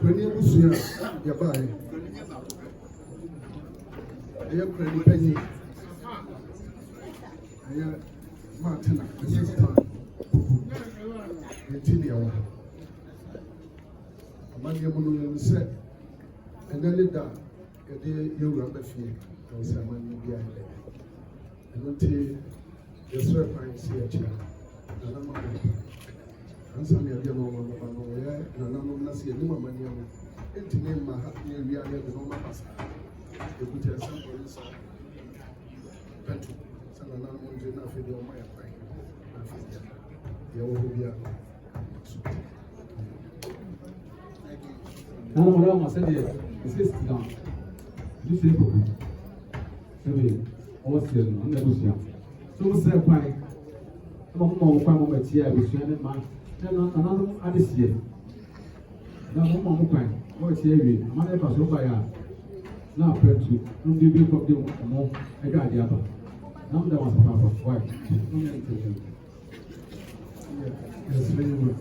When you see your body, I am pretty penny. I am Martina, this is time. Continue. Among your moon said, and then it down. You rubber feet, and someone behind it. And until the serpent see a child, and I'm and some of your mama, and I'm not seeing no money. And to name my happy area, the normal pastor. You could tell some police. Some animal did not feel your mind. You will be a no, no, I said it. It's down. This is good. Maybe all still on the bush. So, say, why? I'm more from a chair with you and man. And another this year. Now, I'm fine. What's here? I'm not a super. Now, pray to don't be big of the more. I got the other. Now, that was a part of why. Yes, very good.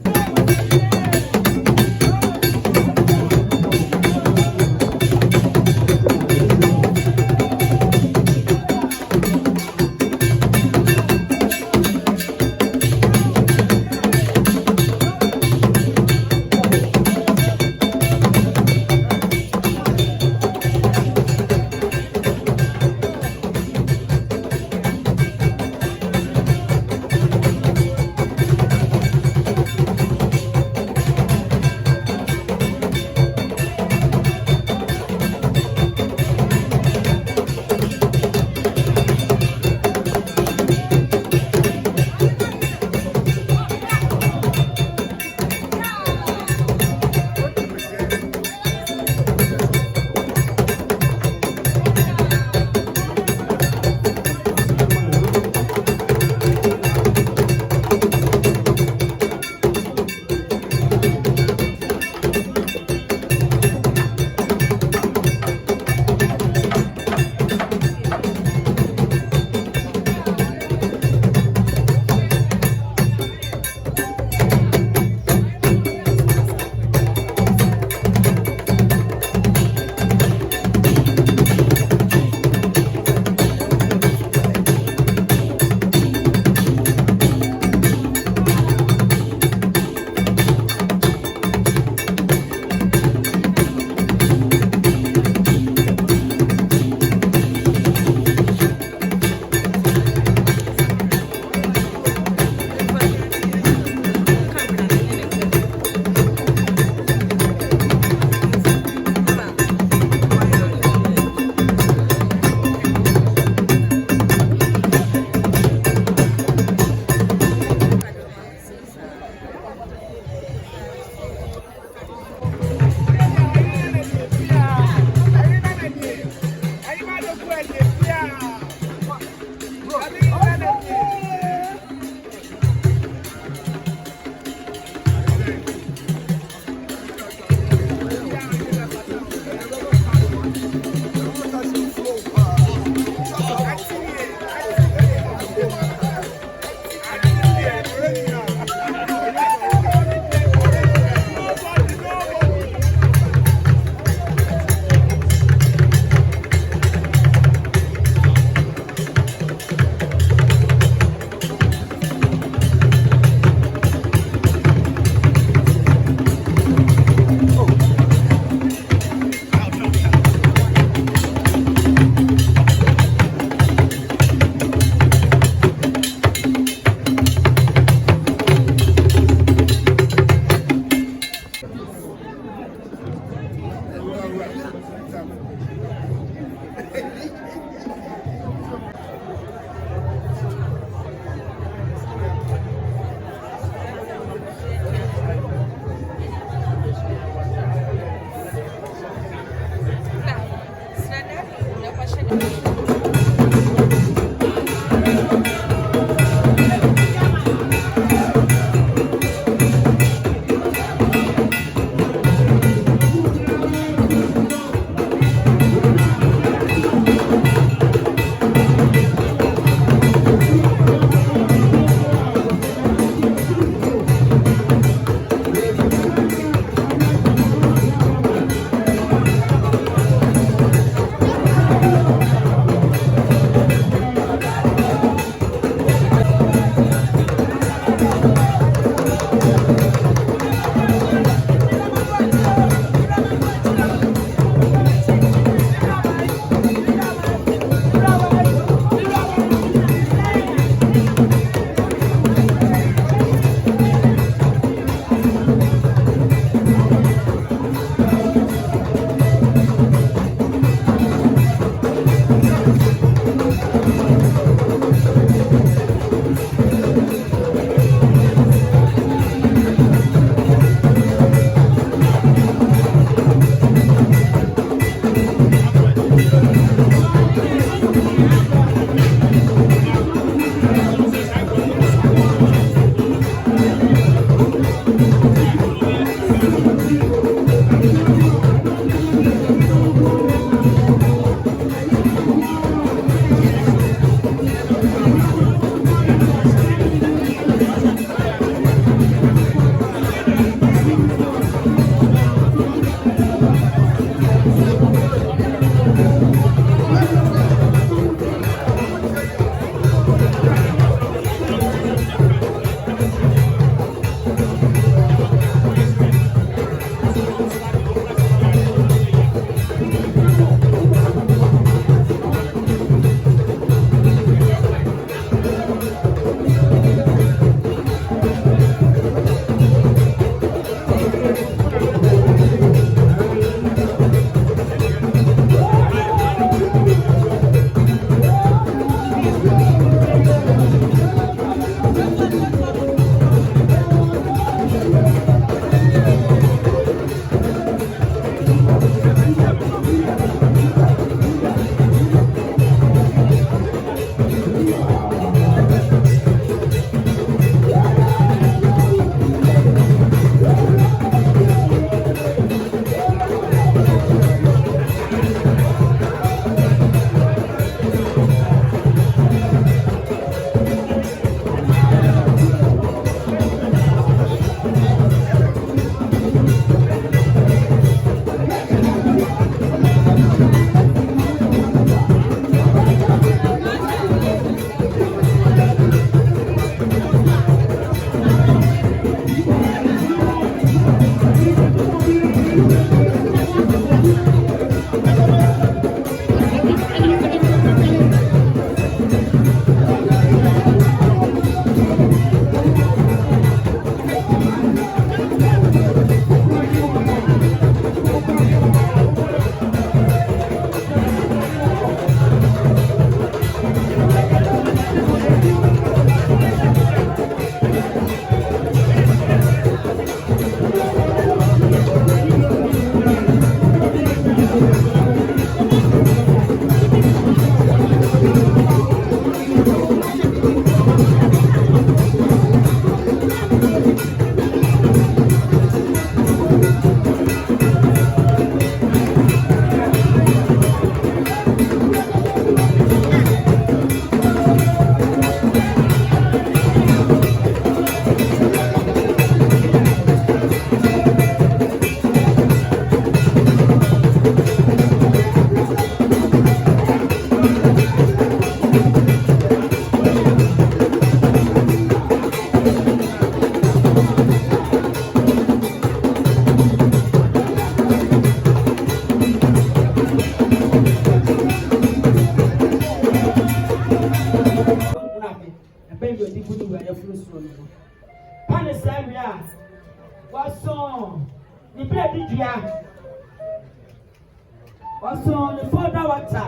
Also, the further water.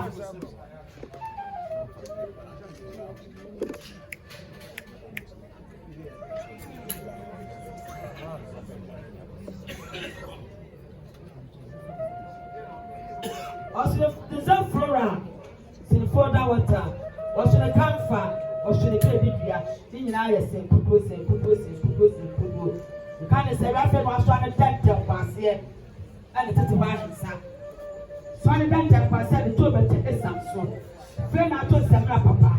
Also, the flora, the further water. Also, the camphor, also the baby beer. In I say, put. You can't say, Raphael was trying to take the pass here. And it's a one, sir. So I don't have to say the two better is some son. Friend, I told them, Papa.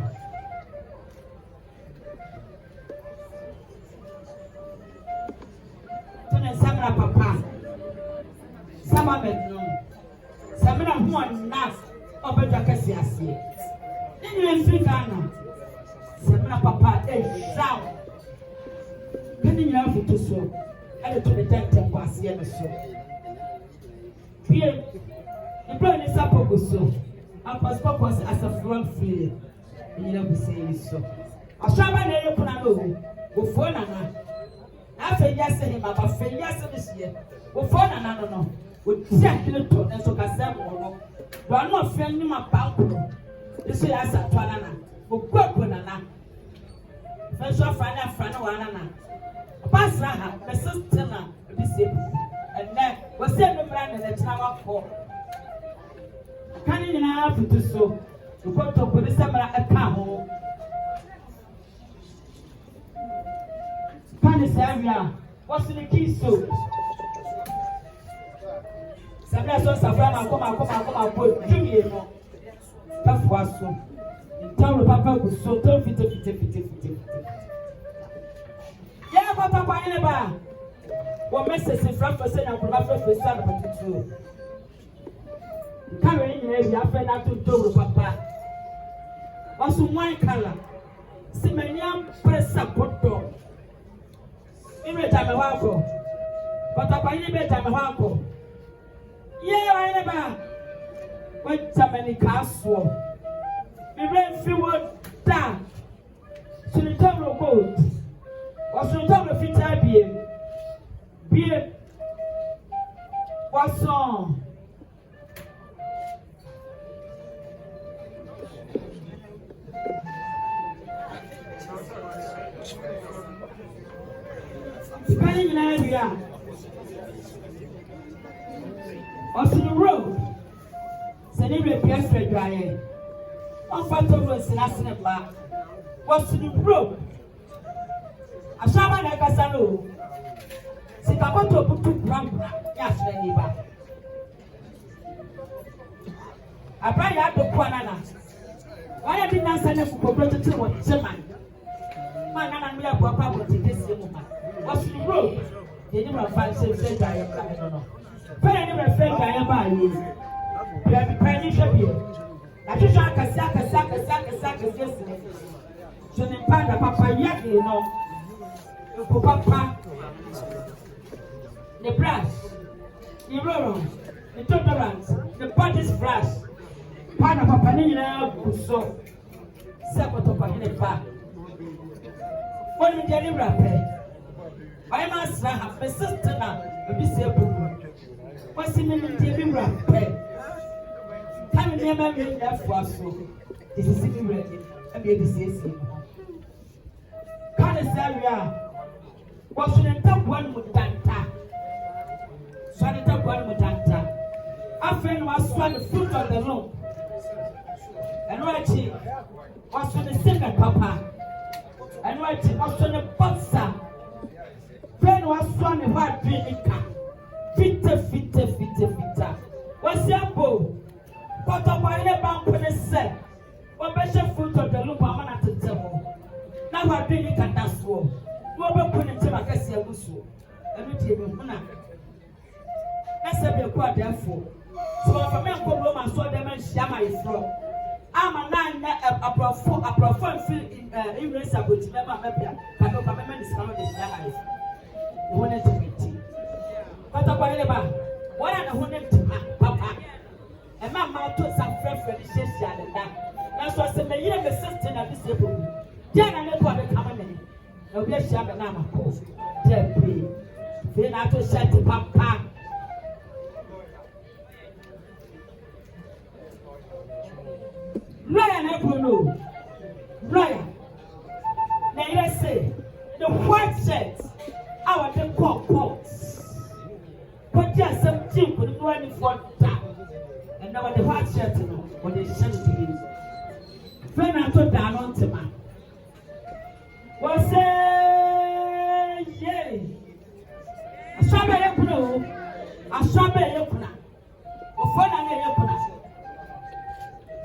Tony Samra Papa. Sama bedroom. Samra who are not over the Cassiasi. Then you Africano. Samra Papa, a shout. Penny you have to so. And to the doctor was here so. Here. The plan is up so. And Passport as a front field. You know, we say so. I shall not let you put a logo. Go for Nana. After yes, him about 3 years this year. Go for Nana, no. With 10 little and so Cassam or no. I'm not friendly my bank. This is as a Tuanana. Go work with Nana. First of all, I find Nana. Pass Nana, the sister, disabled. And then was sent the brand and the tower for. Can you now have to so? You got to put the summer at Camo. Can you say, what's the key so? Sabra so Safran, come, put Jimmy. That was so. In town, Papa was so 50. Yeah, Papa, why what message in front for saying I'm from Africa, son of a two. Carrying in your friend out to do Papa. Also, wine color. Simonium press a photo. In return, a walk. But I find it better, a walk. Yeah, I never went to many castle. We ran forward down. So the top of boat was on top of it. Bien, poisson. Spanning in area. Osun road. Sending a PS dry. On photo was in Asinaba. Osun road. A shaman like a salo. Sikaboto put two gram. Yes, neighbor. I buy out the Kwanana. Why didn't I send him for protecting what German? Man, and we are papa to this woman. What's the road? They never find some friend I am coming on. But I never friend I am by you. You have a penny shop here. I just shot a sack yesterday. So the panda papa yet, you know. Papa, the brush, the roll, the tolerance, the body's brush. Panda papa, so. Second of a back. What did you deliver? I must have persistent now, a bit what's in the deliver? Can you never make that for us? This is sitting ready and be the Can I say, what's in the top one with Danta? So the top one with Danta. Our friend was swallowed the fruit of the room. And watching was on the second papa. And watching was on the boxer. Friend was on the hard drink. Fitter. What's your bow? What a while about when it said, what better fruit of the loop I'm at the table. Now I drink at that sword. What about putting to my cassia busu? And we take him. That's a bit quite therefore. So if a man come home and saw them and shama is from. I'm a man a profound feel in race about to never maybe. But no government is coming to shama. You wanted to meet him. But what are the hundred papa? And my mouth took some fresh religious and that. That's what's in the year of the system of this able. Jan and let what come in. No, we shall have a nama post. Dead pay. Then I to shut the papa. Ryan, I don't know. Ryan. Now let's say the white shirts. Our the pots. But just some chip with the money for that. And now the white shirt, when they send to you. Friend, I told down on to man. Was say, yea. I saw my Yapuna. I saw my Yapuna. Or for an Yapuna.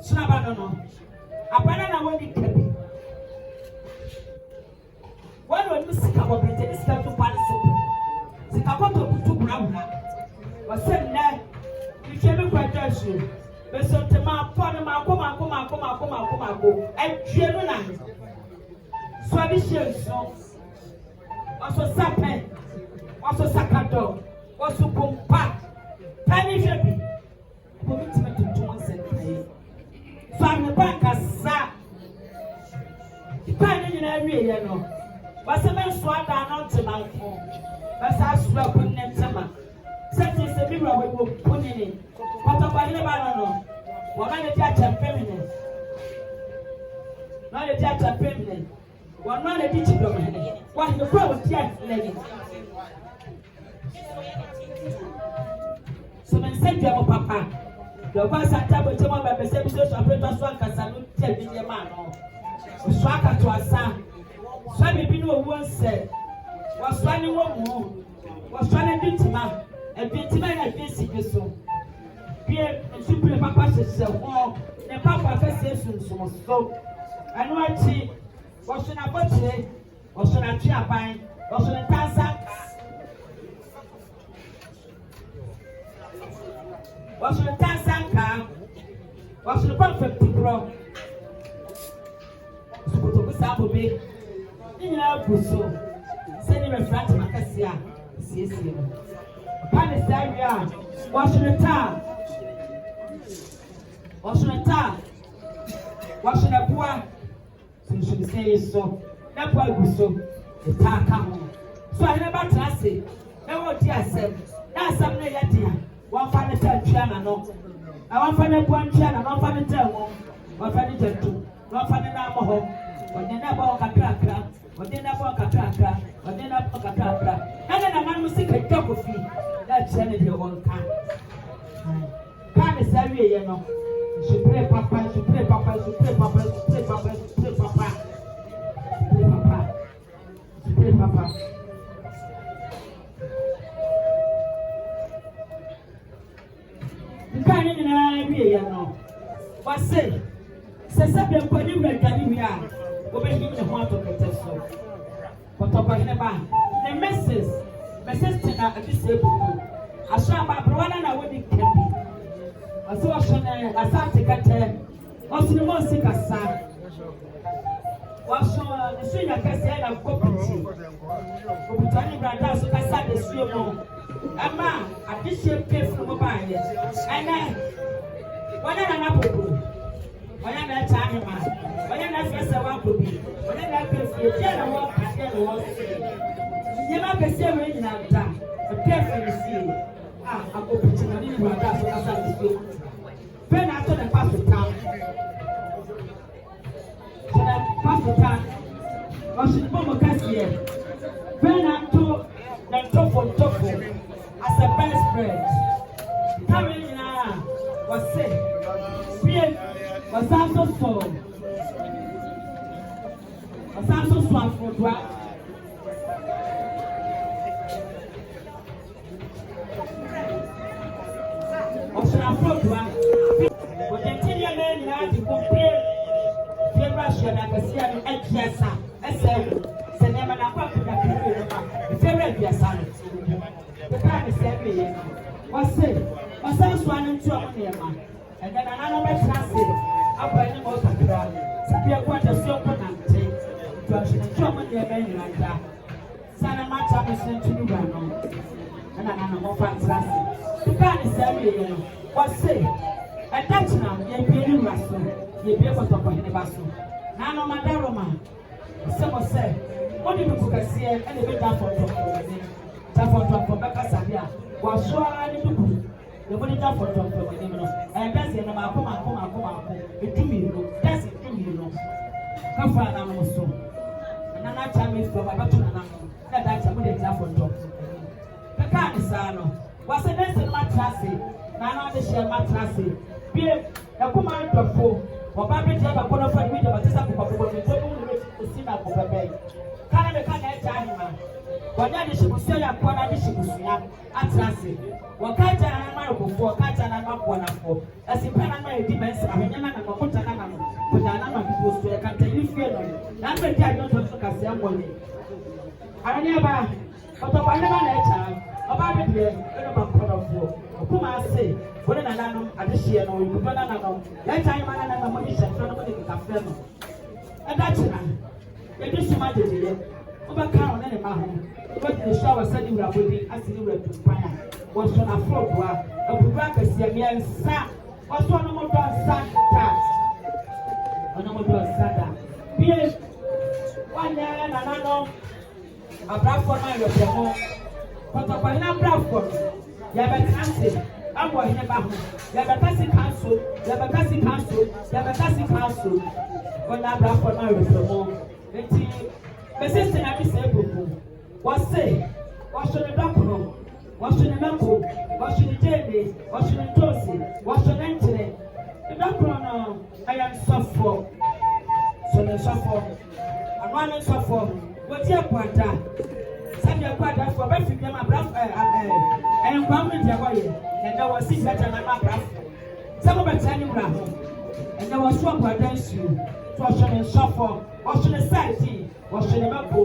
Snabano. A banana won't be kept. One will miss our British start to participate. The Kapoto to Brown was said that you came quite true. But so to my Panama, come, and German. So I wish so. Also, Sapen, also Sakato, also Pompa, Tiny Shabby, commitment to 2 months and pay. So I'm the bank as Sa. You can't in every year, no. But some men swat down to my phone. But I swap on them summer. Such is the mirror we will put in. What about the banana? What are the judge and feminine? Not the judge and feminine. One not a digital man. What the problem yet, lady? So men said to your papa. The one sat up with someone by the same social operator, Swank as I looked at the man. Swaka to our son. Swami Bino once said, was running one more, was running Bintima, and Bintima and Binsi so. Pierre and Super Papa says, oh, and Papa says, so. And what she was in a butcher, was on a chair pine, was on a Tansa, was on a Tansanka, was on a perfect pro. So, be. In our Busso, sending a flat Macasia, CSM. Panisavia, washing a tar, washing a poor, so should say so. That boy was so, the tar come. So I never trust it. No, dear, said, that's something that dear. One final channel, no. I want final one channel, one final tell one final two, one final number home. When they never walk a crack, when they never walk a crack, when they never walk a crack. kyerɛ ne deɛ wɔnka kaa ne saa wieɛ no supre papa supre papa supre papa supre papa supre papa supre papa supre papa nkaa ne nyinaa wieɛ no wɔse sɛ sɛ bɛnkɔ ne wura dwane wie a wobɛhim ne ho ato kɛtɛ so kɔtɔkɔhene ba ne mrs tena abisɛ buku ahyɛ ababrewa na wodi ka bi ɔsɛ wɔhyɛ ne asante kɛtɛ ɔso ne mɔsi kasa wɔhyɛ ne so nya kɛseɛ na kɔpiti kɔpita ne brada so kasa de suo mu ɛma adehyɛ pefiri mu baayɛ ɛnɛ wɔnyɛ nana bobo wɔnyɛ na ɛkyɛ ahema wɔnyɛ na afɛ sɛ wakɔ bi wɔnyɛ na afɛ fie deɛ na wɔka deɛ na wɔse nyɛma kɛseɛ wɔ nyina da pefiri fie a akɔpiti na ne brada so kasa de suo mu fɛ na atɔ ne paso tam kyerɛ paso tam ɔhyɛ ne bɔmɔ kɛseɛ fɛ na ato ne ntɔfo as a best friend tawe nyinaa wɔse fie wɔsan so afɔdoa ɔhyɛ afɔdoa wɔde nkyɛnɛ na nyinaa de kɔpie fie ba hyɛ na akɛseɛ no aduasa ɛsɛ sɛ nneɛma na akɔ akɔda kɛseɛ no ma fie ba aduasa no kaa ne sɛ wieɛ no wɔse ɔsan soa no nti ɔmo nneɛma ɛnɛ nananom bɛtena ase abɔ anim ɔkakra sɛ bia kɔ adasuo nkɔ nante nti ɔhye ne nti ɔmo nneɛma nyina da sane mata me so nto no wura no ɛna nananom ɔfa ntena ase kaa ne sɛ wieɛ no wɔse ɛda kyena yɛbie ne wura so yɛbie kɔtɔkɔhene ba so nanom adaroma sɛ mo sɛ wode bibu kɛseɛ ɛna ɛbɛda afɔntɔkɔhene tafɔntɔfɔ bɛkasa bi a wasoa ne duku yɛbɔ ne tafɔntɔfɔ w'anim no ɛdɛseɛ no maako edumienu dɛse edumienu kafa anam so ɛnana akyɛ me fɔ babɛto nanam na ɛda akyɛ mo de tafɔntɔfɔ bɛka ne saa no wɔsɛ dɛse no matena ase na ana ɔde hyɛ matena ase bie ɛkoma dɔfo wɔba bɛgye ɛbɛkɔ no fa ne bi de wɔte sɛ akokɔbɔbɔ ne ntam mu ne osi na akokɔbɛ ka na bɛka na ɛgya ahema wɔnyɛ de hyɛmusua yɛ akɔ na de hyɛmusua atena ase wɔka gya na nama rekɔfo wɔka gya na nama boɔnafo ɛsi pɛ na nama yɛdi mɛnsa ahwɛnyɛ na nama kota na nama kota na nama bibo so yɛ kanta yi fie no na ama di adwo nto so kaseɛ mbɔne ahwɛnyɛ ba ɔtɔkɔhene ba na ɛkya ɔbaa bedeɛ ɛna ba kɔdɔfoɔ ɔkuma ase wɔne nananom adehyeɛ no ɔyukuba nananom yɛkya ahema na nama mo de hyɛ fɛ no mo de kekafrɛ no ɛda kyena yɛde soma gyegyeɛ wobɛka wo ne ne ma ho wobɛgyina hyɛ wɔ sɛ ne wura bɔdi ase ne wura tumpan a wɔso n'afɔdoa abubu akɛseɛ mmiɛnsa wɔso ɔno mo dɔ nsa da ɔno mo dɔ nsa da bie wɔnyɛ nananom abrafoɔ no ayɔpɛ ho kɔtɔkɔhene abrafoɔ no yɛbɛka ase abɔ hene ba ho yɛbɛka si kanso wɔnyɛ abrafoɔ no ayɔpɛ ho nti mesese na bisa ebubu wɔse wɔhyɛ ne dɔkono wɔhyɛ ne mako wɔhyɛ ne gyeene wɔhyɛ ne ntoosi wɔhyɛ ne nkyene ne dɔkono no ɛyɛ nsɔfoɔ so ne nsɔfoɔ anoa ne nsɔfoɔ wɔdi akwada sɛdeɛ akwadafoɔ bɛfi biam abrafo ɛnkwan ne deɛ wɔyɛ ɛnɛ wɔsi gbɛgya na abrafo sɛ mobɛkyerɛ ne wura ho ɛnɛ wɔso akwada nsuo so wɔhyɛ ne nsɔfoɔ wɔhyɛ ne saadi wɔhyɛ ne mako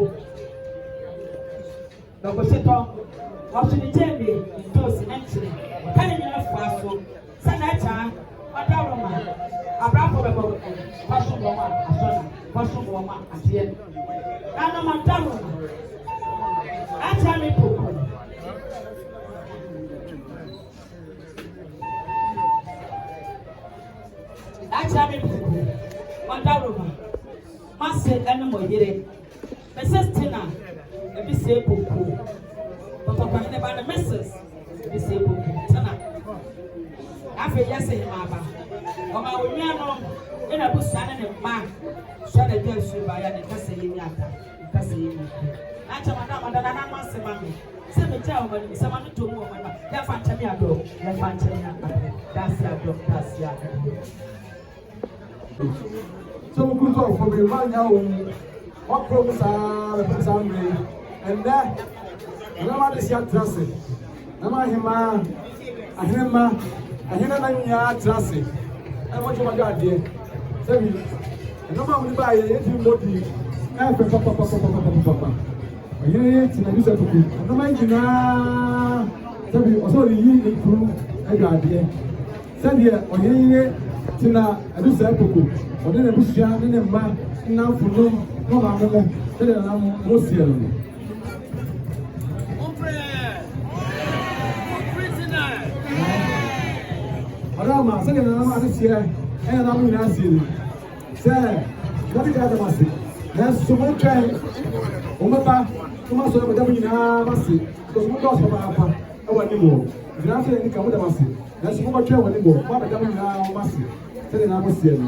dɔkɔhyɛtɔ wɔhyɛ ne gyeene ntoosi ne nkyene wɔka ne nyina foa so sɛ na ɛkya ɔda roma abrafo bɛbɔ wɔhyɛ wɔn a asɔna wɔhyɛ wɔn a adeɛ nanom ɔda roma akyɛ me poko akyɛ me poko ɔda roma mase ɛne mo yere Mrs. Tina ebi se poko kɔtɔkɔhene ba ne Mrs. ebi se poko Tina afei yɛsɛ yɛ maaba ɔma onua no ɛna busua ne ne mma sɔ ne dwa nsuo ba yɛ ne kasa yɛ nyata kasi yi acha madam na ma se ma me se me tell me se ma no to mu o ma ya fa nche me ado ya fa nche me ado that's ya so we could talk for me right now what promise are some me and that no ma this ya trust na ma hima ahina na nya trust e mo jo ma ga de se bi no ma mu ba ye ti modi papa oye ti na bisa to ku no ma ngina se bi o so ri yi ni kuru e ga de se bi oye ti na abisa to ku o de na busia ne mma na funu no ma mo se de na mo sie no Ora ma se de na ma de sie e na mo na sie ni se what did I say? There's so much time. Umapa, tuma so ba damu nyina masi. Because mo do so ba apa. E wa ni mo. Gra se ni ka mo da masi. There's so much time wa ni mo. Ba ba damu nyina masi. Se na mo sie ni.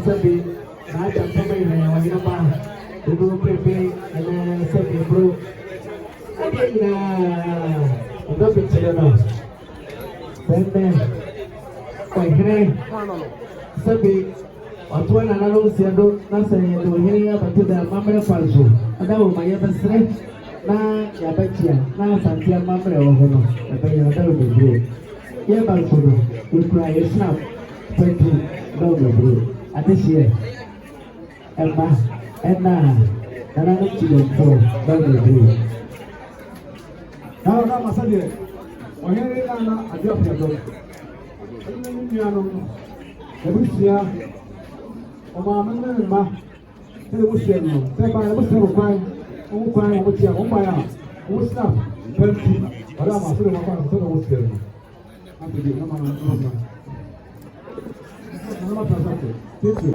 Sabi, naajam pamay na wala pa. Dugo pepe, sabi bro. Ay na, ito picture na. Sende, kaya sabi, watu wanalalo siado nasa yedo hili ya batida mamre falso. Ada umaya basre na yabachia na santia mamre wahono. Apa yang ada udah bro. Ya balso no, ukra snap. Twenty, no bro. Ate siya, Emma, nananong silento, bagay bro. Now, masaje. Ohere na adio piado. Ano niya no? Ebusia. Oma ma. Ebusia no. Seba ebusia mo kwai. O kwai o tia, o ya. O snap. Penti. Ala ma suru ma kwa suru o tia. Ante di na ma na na. Ano ma tasate. Thank you.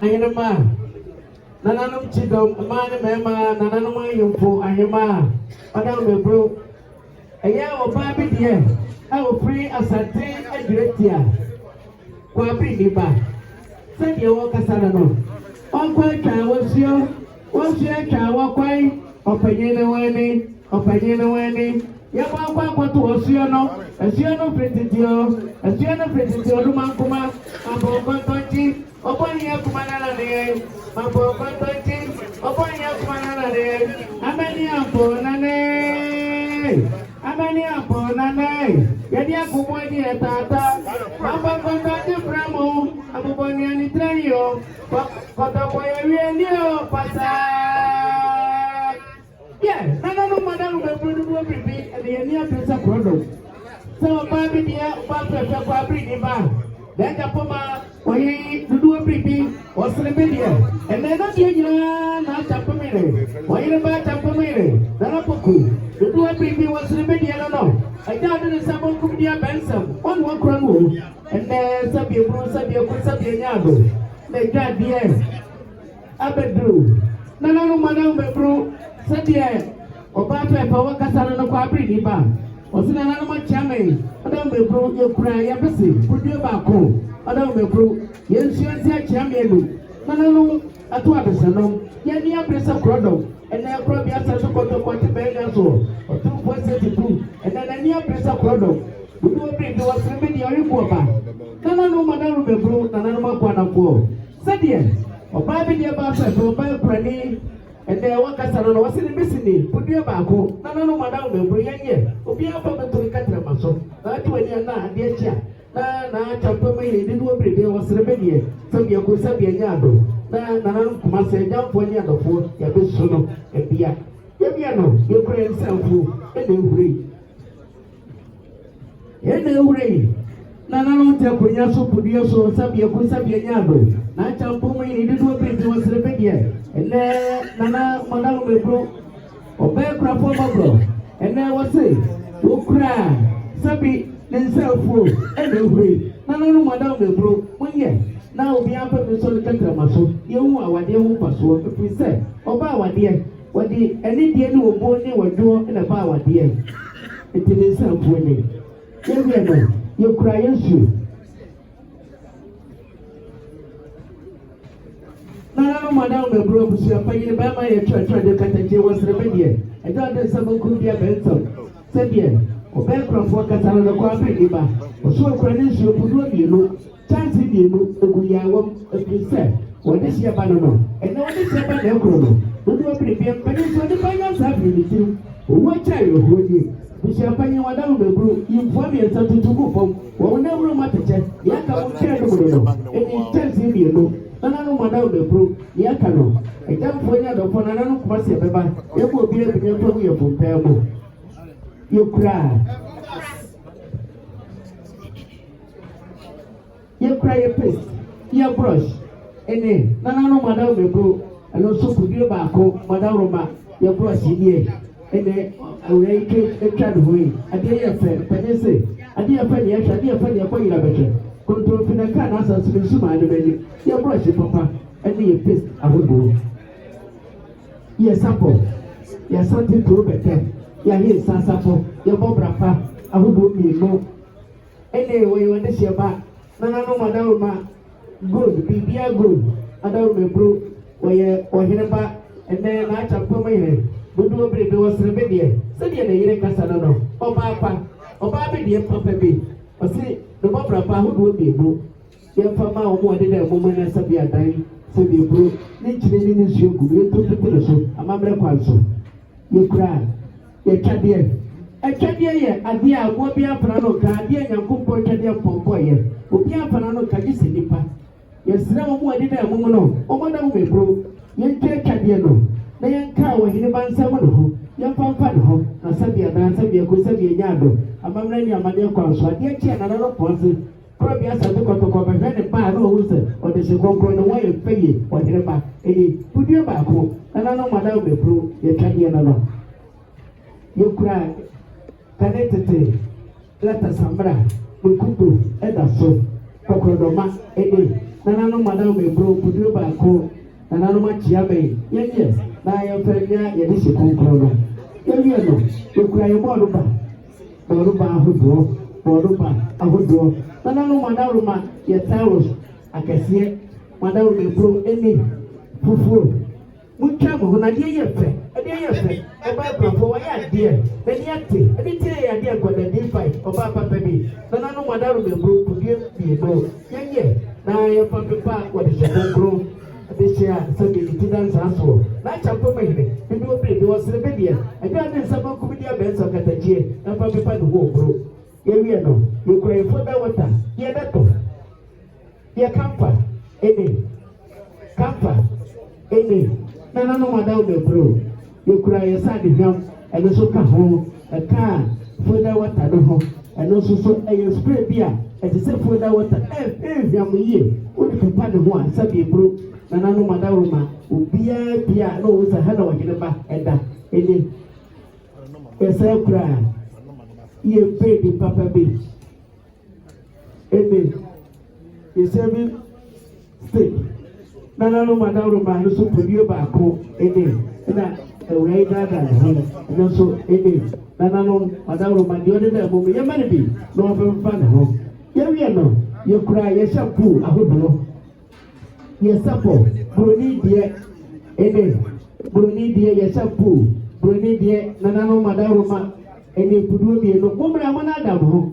Ayenama. Nananum chidom, man, mema, nananum ayumpo, ayema. Madam me bro. Aya o baby dear. I will free as a thing a great year. Kwabi diba. Send your work as I know. Uncle was your walkway, opinion winning. Yabakwa to Oceano, Oceano Pretitio, Oceano Pretitio, Lumankuma, Mambo Conti, upon Yakumana, Mambo Conti, upon Yakumana, Amani Aponane, Yadia Kumwani Tata, Mambo Conti Framo, Abuboniani Trayo, Cotapoyo, Pasa. Yeah, no, madam, will be and the near place of product. So, baby, dear, bring him back. Then the Poma, when to do a pretty or celebrity, and then not not Tapamere. Why about Tapamere? Narapoku, to do a pretty was celebrity, I don't know. I doubted the Sabon Kudia Benson, one crown, and then Sabia Yago. They got the end. Abedru. No, madam, bro. Sadia, Obata, Power Casana, no Quabri, Niba, or Sinanama Chame, Madame Bebro, you cry, Embassy, put your back home, Madame Bebro, yes, you are Champion, no, at what is a no, Yania Press of Crodo, and now probably as a support of what the Beggars or 2.72, and then a near Press of Crodo, who will bring to us a video you go back. No, Madame Bebro, Nanama Quanapo, Sadia, or Baby dear Bassa, or Bio Pranny. And there was a son was in the missing. Put your back home. No, madam, will bring here. Be up to the Catramaso. Not when you're not, dear chair. Na Champome didn't work, there was rebellion. Some you could say, Yado. Nana must say, jump when you're the fourth, Yabusono, and Pia. Yabiano, your friend self, and they agree. Nana don't tell Punyaso, Pudioso, Sabia, Yado. Na Champome didn't work, there was rebellion. And then Nana, Madame Bebro, or Bear Bro, and there was it. Who cry, Sabi, then self food, and agree. Nana, Madame Bebro, when yes, now be up to Solitary Maso, you are what you pass what we said. Oh, Bow, dear, what the any dear who born you were doing in a bow, dear. It is self winning. You cry, you. No, madam, the bro, she are paying by my church, the Cathay was rebellion. I don't know some could be a benson. Said yes, or background for Catana, the Quapi, or so credential put you look, chance in you, we are one, as you said, or this year banana, and no this year by the chrono. Don't you prepare pennies for the finance happening with you? What child would you? We shall pay you down the brew, you form me something to go from, or never matter, Yaka will share the window, and in chance in you. Nana madam the pro, Yakano. A damn for you, the Ponano Quasi Baba, you will be able to tell me for Pamo. You cry. You cry a paste, you brush, and then Nana madam the pro, and also put your back home, Madame Roma, your brush in here, and then I will take a child away. A dear friend, Penny, a dear friend, yes, a dear friend, your point of it. Control Pinaka as a Suma and the baby. Your brush, Papa, and the paste I would go. Yes, Sample. Yes, something to better. Yeah, here's Sansapo, your Bob Rafa, I would go me more. Anyway, when this year back, Nana, Madame, good, be good. I don't remember where or here back, and then I shall put my head. But do a baby was rebellion. Said you Casano, or Papa, or Baby, dear Papa B. Or say, the Bob Rafa would be blue. Your Papa wanted a woman as a beer dying, so be blue. Nature in his yoke, you took the pillow, a mamma qualso. You cry. You can't hear. I can't hear. I dear, what be a panano, dear, and Kumpo, dear Pompoy. Will be a panano, Kajis in the past. Yes, no more did a woman, oh, Madame Bebro. You can't Cadiano. The young cow in the band someone who, young Papa, and Sabia, and Sabia, could say a yard. A mamma, your mother calls, so I did another person. Probably as I took out to cover and buy a rose, or the second grown away and pay it, whatever. Any put your back home, and I know Madame Bebro, you can't hear another. You cry, connected, let us sambra, Mukutu, Edaso, Pocodoma, Ede, nananom madam bro kudu ba ko nananom achia be ye na ye fanya ye de se konkro no ye no ekura ye bọọlụ ba ahodo nananom madam ma ye taros akese madam bro eni fufu mutwa mo na de ye fe oba brafo wa ya de beni ate ebi tie ya de goda di fight oba papa bi nananom madam bro kudu bi no ye na ye papa wa de se konkro Adesia sabi itidan sanso na champo mahire ebi obi bi wasere bedia ebi ade nsaba kubidia benso katajie na pa pepa de wo bro ye wie no ye kura for that water ye beto ye kampa ene na no madam be bro ye kura ye sa de hwam ene so ka ho e ka for that water no ho ene so e spray bia e se for that water hwam ye o de pepa de ho sabi bro nananom madawuma obia bia no wo sa hada wagene ba eda eni esa kura ye baby papa be eni yesebi stick nananom madawuma no so produce ba ko eni na ewrai dada ho no so eni nananom madawuma dio de da mo ye mane bi no fa na ho ye wi no ye kura ye shampoo ahodo ye sapo bruni die ye shampoo bruni die nanano madaruma ene kudu bi no kumra mana adam ho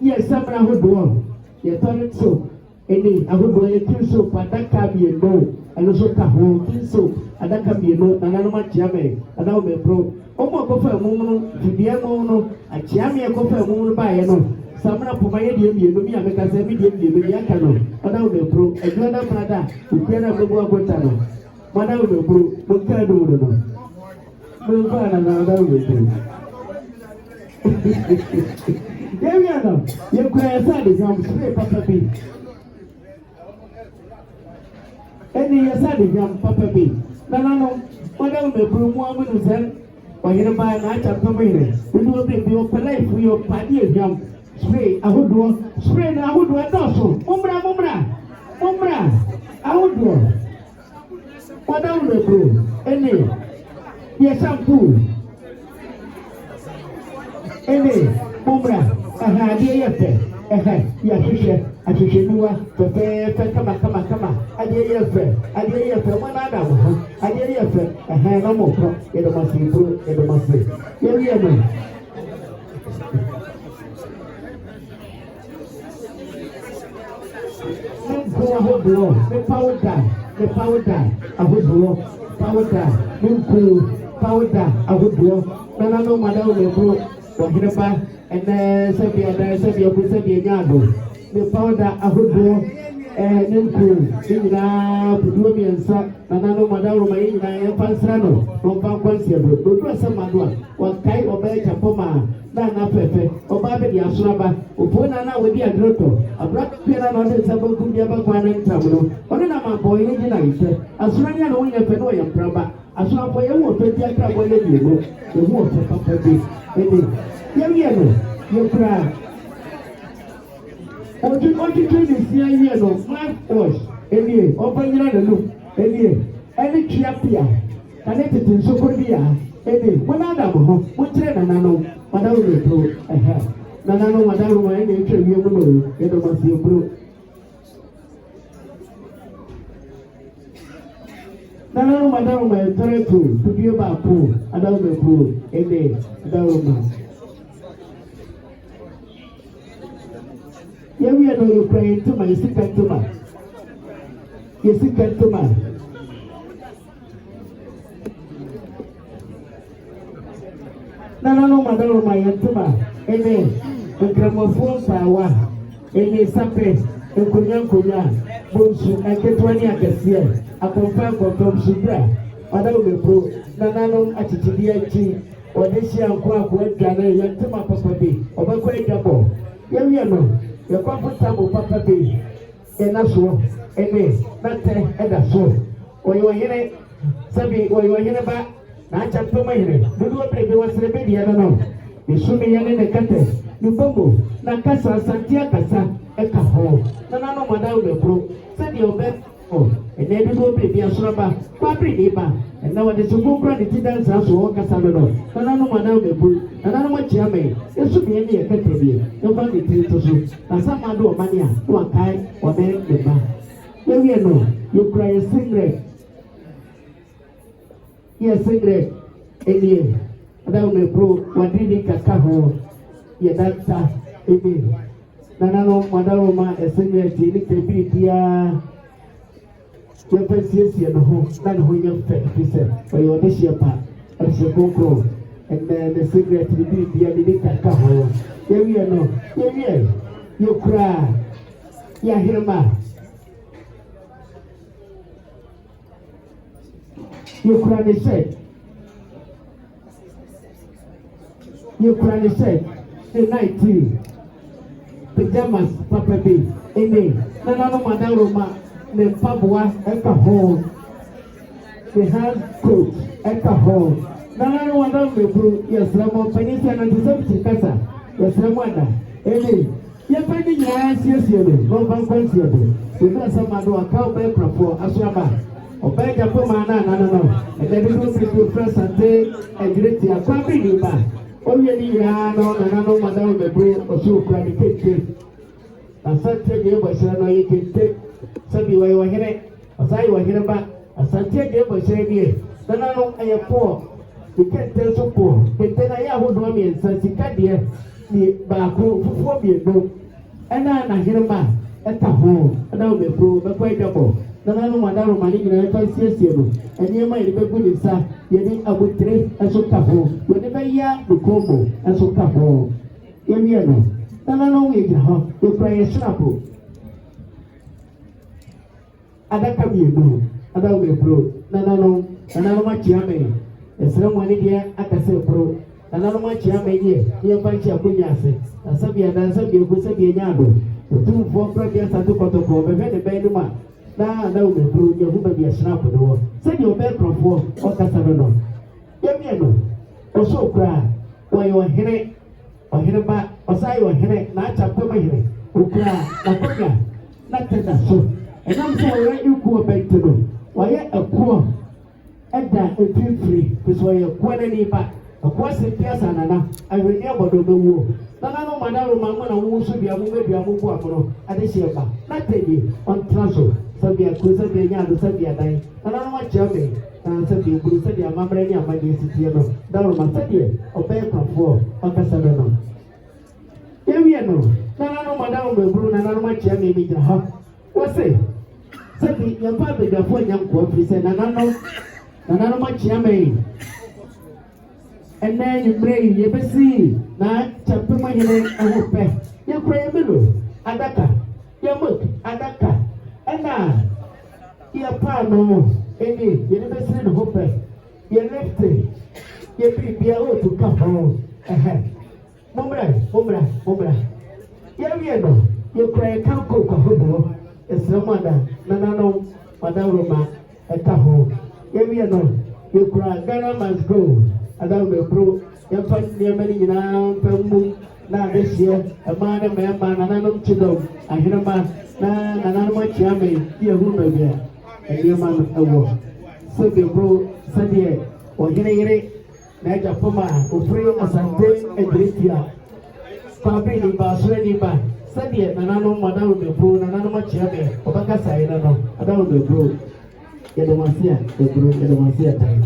ye sabra hodo ye toilet soap ene ahodo ye clean soap adaka bi no eno so ka ho clean soap adaka bi no nanano ma chiame adawo me bro omo ko fa mu no bibia mu no a chiame ko fa mu no ba ye no samra pumaye die mienu mi ameka se mi die mienu ya kano ona o bro eduada brada ukiana bebo agota no mana o bro mo ka do no mo fa na da o bro ye no ye kwa sa de jam spray papa bi eni ye sa de jam papa bi na no mana o bro mo amunu sen o yere ba na cha papa bi re ndu bi o pela ifu yo padi e jam spray na ahodo adoso mumra ahodo wadaw le bro ene ye shampoo ene mumra aha de ye fe ya hwehwe nuwa pepe kama ade ye fe mana adam ho ade ye fe no mo pro ye do masi ye wi no ahodoɔ ne powder ahodoɔ powder ahodoɔ nana no madawo le bro wahene ba ene sɛbi nyaado ne powder ahodoɔ ne nyinaa buduo miɛnsa nana no madawo ma yɛ nyinaa yɛmfa nsra no na ɔmfa nkwansia do dodo asɛm ado a wɔkae ɔbɛyɛ kyapɔma na fɛfɛ ɔbaa bɛ de asoraba opuo na wɔdi adroto abrakua na ɔde nsa bankum de abakwa na ntam no ɔne na mabɔ yɛ gyina yɛ asoranya na wɔnyɛ fɛ na ɔyɛ mpraba asorafo yɛ wɔ pɛti akra bɔ yɛ die no ehu ɔfɛ papa bi ɛdi yɛwiɛ no yɛkura ɔtwitwi ne sia yie no mouthwash ɛnie ɔbɛnyina ne no ɛnie ɛne tua pia kane tete nsokoro bi a ɛnie wɔn adam ho wɔn kyerɛ nananom madawo le bro nanano madawo ma ene etwa wie mu no ye do masi bro nanano madawo ma etore to bibie ba ko adawo le bro ene adawo ma ye wie no ye pray to ma yesikantuma nanano madawo ma yentuma ene nkramofo sawa ene sape nkonya bonsu aketwani akasiye akompa kontom subra madawo be pro nanano atitidi achi odesi anko adwane yentuma papa bi obakọ edabo yewie no yekwapo tabo papa bi enaso ene nate edaso oyoyene sabi oyoyene ba na acha pema yene dudu obrebe wasere be dia no isumi yene ne kate nubombo na kasa santia kasa ɛka hɔ nana no madam bɛburo sɛdeɛ ɔbɛ ɛnɛ de no biribi asoraba kwabere ne ba ɛnɛ wɔde sogbo kora ne ti dansa so wɔkasa no no nana no madam bɛburo nana no makyia me ɛso bie ne yɛ kɛtɛ bie ɛmfa ne tiri to so na sa ma de ɔmane a na wakae ɔbɛ ne ba yɛwie no yɛkura yɛ singlet yɛ singlet ɛnie madam bɛburo wɔde ne kaka hɔ yɛ danta ɛnie nana no madam ma singlet ne kɛbiri biara yɛpɛ siesie ne ho na ne ho nyɛ fɛ fi sɛ ɔyɛ ɔde hyɛ pa ɔde hyɛ konkro ɛnɛ ne cigarette ne biribia ne ne kaka ho yɛwie no yɛwie yɛkura yɛaherema yɛkura ne hyɛ yɛkura ne hyɛ ne 19 pajamas papa bi ɛne nana no madaroma ne mpaboa ɛka ho ne hand coat ɛka ho nana no wadam beburu yɛsrɛ mo mpanin sɛ nante sɛ piti kasa yɛsrɛ mo ada ɛne yɛpɛ ne nyinaa siesie no lɔmfa nkwansie do ebi asɛm ado aka ɔbɛyɛ kurafoɔ aso aba ɔbɛyɛ gyapo maa na anana no ɛdɛ bi no biribi ofura sante adwiri tia kwan bi ne ba ɔwie ne nyinaa no nana no wadam beburu ɔso okura ne kente asante deɛ bɔ hyerɛ no ɔyɛ kente sɛbi wɔyɛ wɔhene ɔsan yɛ wɔhene ba asante deɛ bɔ hyerɛ deɛ nana no ɛyɛ poɔ ne kente nso poɔ kente na yɛ ahodoɔ mmiɛnsa sika deɛ ne baako fufuo mmienu ɛna n'ahene ma ɛka ho ɛna wɔn ekuro bɛkɔ ɛdwabɔ nana no madam ma ne nyinaa ɛfa siesie no nneɛma yɛde bɛgu ne nsa yɛde abotire ɛso ka ho yɛde bɛyɛ ne kɔn mu ɛso ka ho yɛwie no nana no yɛ gyina hɔ ekura yɛ srapo adaka mmienu ada wɔn ekuro nana no makyia me ɛsrɛ mu ani deɛ akasa ekuro nana no makyia me yie yɛmfa nkyi akonnwa ase asabi adansa bi egu sɛbi enya ado otumfoɔ kora deɛ asate kɔtɔkɔ bɛhwɛ ne bɛn no mu a na ada wɔn ekuro yɛhu baabi ɛhyerɛ apo no wɔ sɛdeɛ ɔbɛn kurɔfoɔ ɔkasa no no yɛmie no ɔso okura wɔyɛ ɔhene ba ɔsan yɛ ɔhene n'akyɛ pɛm ɔhene okura n'akonnwa na tɛda so ɛnam sɛ ɔyɛ ekuo bɛnti no wɔyɛ ɛkuo ɛda efirifiri fisi ɔyɛ ɛkuo n'ani ba ɛkuo si piasa nana ahwɛni abɔdɔ bɛwuo nana no madam ma mo na wo so bia mo bɛdua mo bu amono ade hyɛ ba na tɛdi ɔntena so sɛbi akuro sɛbi anya ado sɛbi adan nana no akyerɛ me na sɛbi ekuro sɛbi amammerɛ ne amagye esitie no dawuro ma sɛdeɛ ɔbɛyɛ kwafoɔ ɔkasa no no yɛwie no nana no madam bɛburu nana no akyerɛ me mi gyina hɔ wɔse sɛbi yɛmfa abadwafoɔ nya nkoa firi sɛ nana no makyia me ɛnɛ nwummerɛ yi yɛbɛsi na kyɛmpem ahene ɛho pɛ yɛkora yɛmelo adaka yɛmok adaka ɛna yɛpaa no ɛni yɛde bɛsiri ne ho pɛ yɛlefte yɛbiribia ɔɔtu ka ho mommra yɛwie no yɛkora yɛka kook ahodoɔ ɛsrɛ mu ada nana no madaroma ɛka ho yɛwie no yɛkura Ghana must go adawo bɛkuro yɛmfa nneɛma no nyinaa mfa mu na adehyeɛ ɛmaa ne mmarima nananom kyedɔm ahenema na nananom akyia me yɛhunu baabi a nneɛma no ɛwɔ sɛ bɛkuro sɛdeɛ ɔhene yere na agya fam a ofiri asante adwiri a kwabere ne ba asoro ne ba sɛdeɛ nananom adawo bɛkuro nananom akyia me ɔbɛkasa yɛ no adawo bɛkuro yɛde wɔn ase a bɛkuro yɛde wɔn ase a tan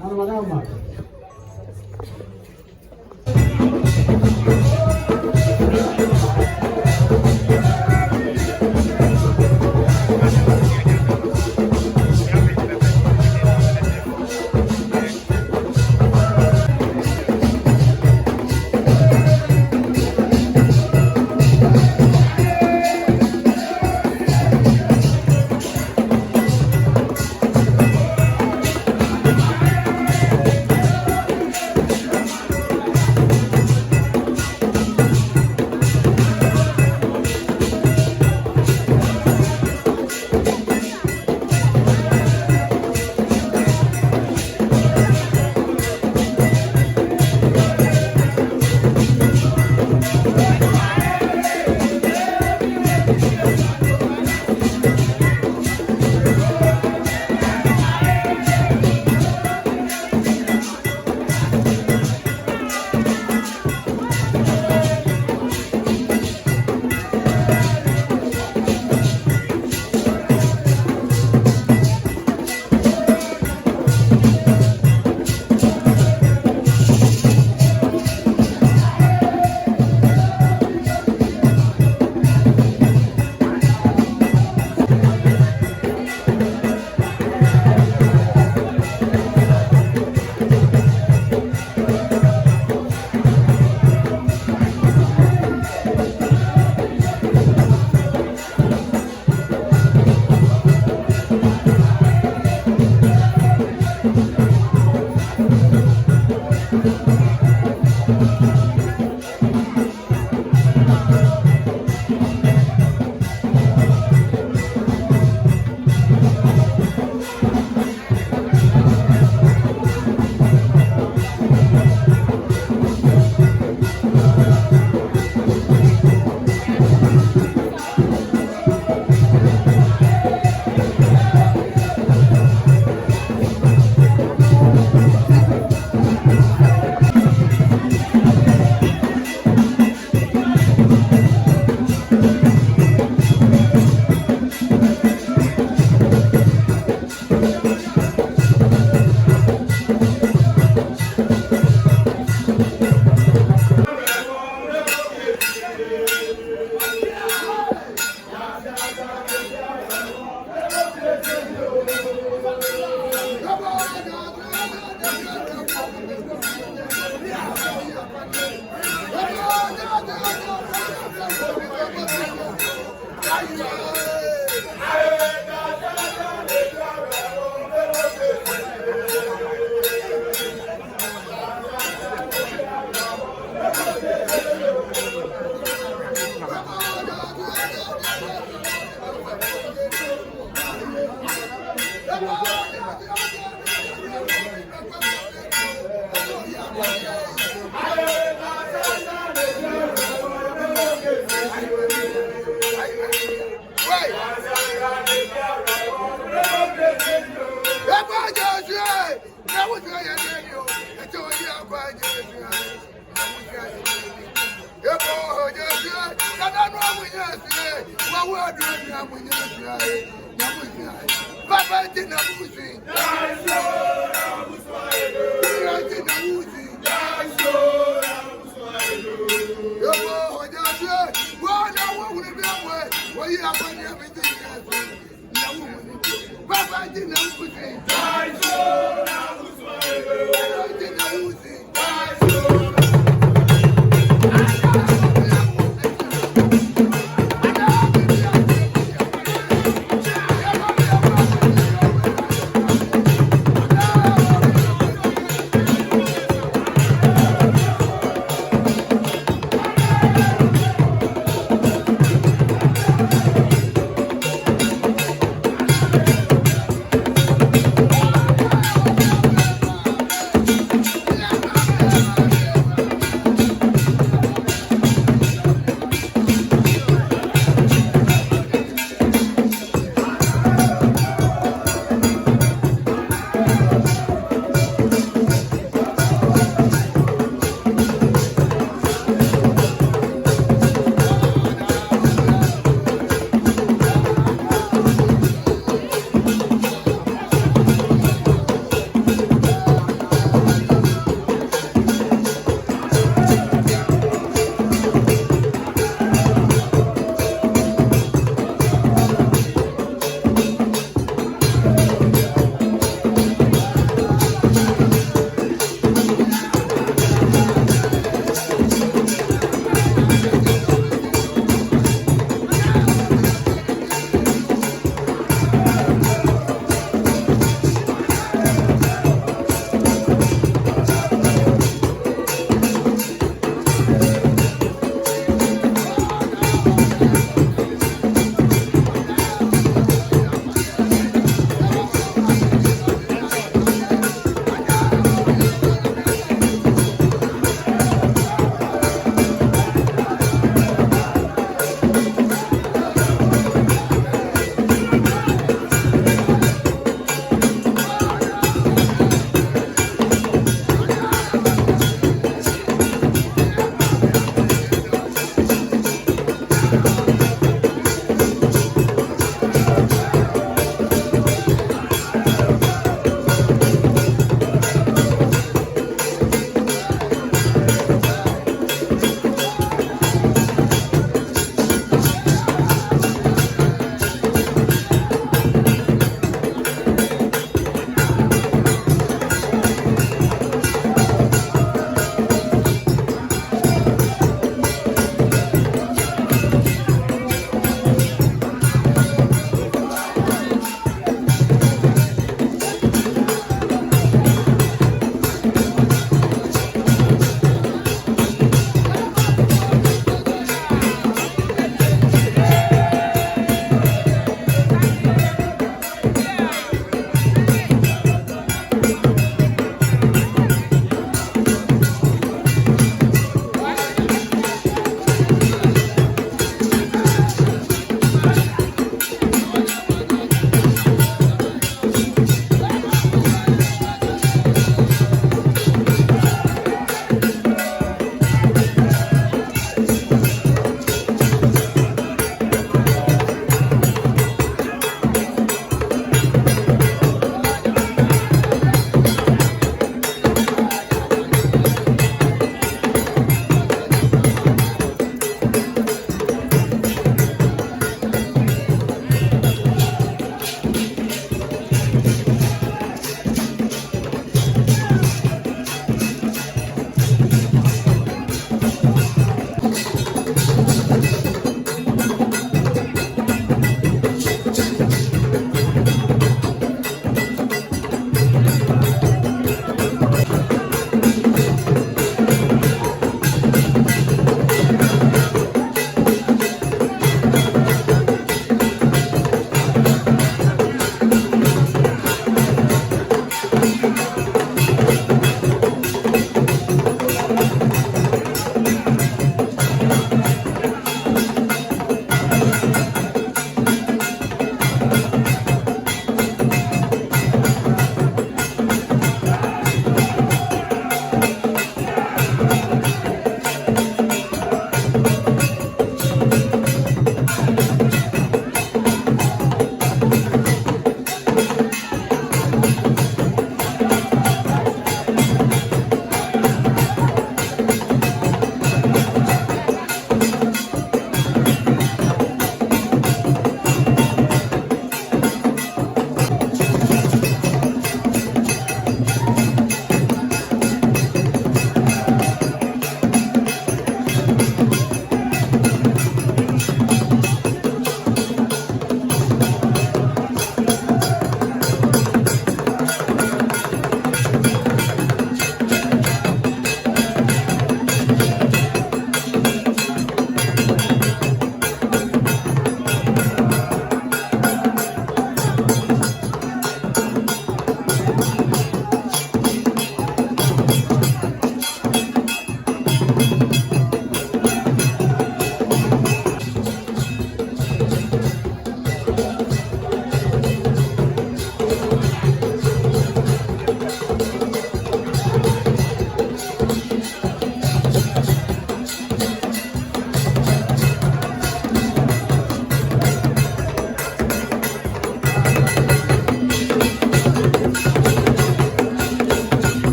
Alabama. Thank you.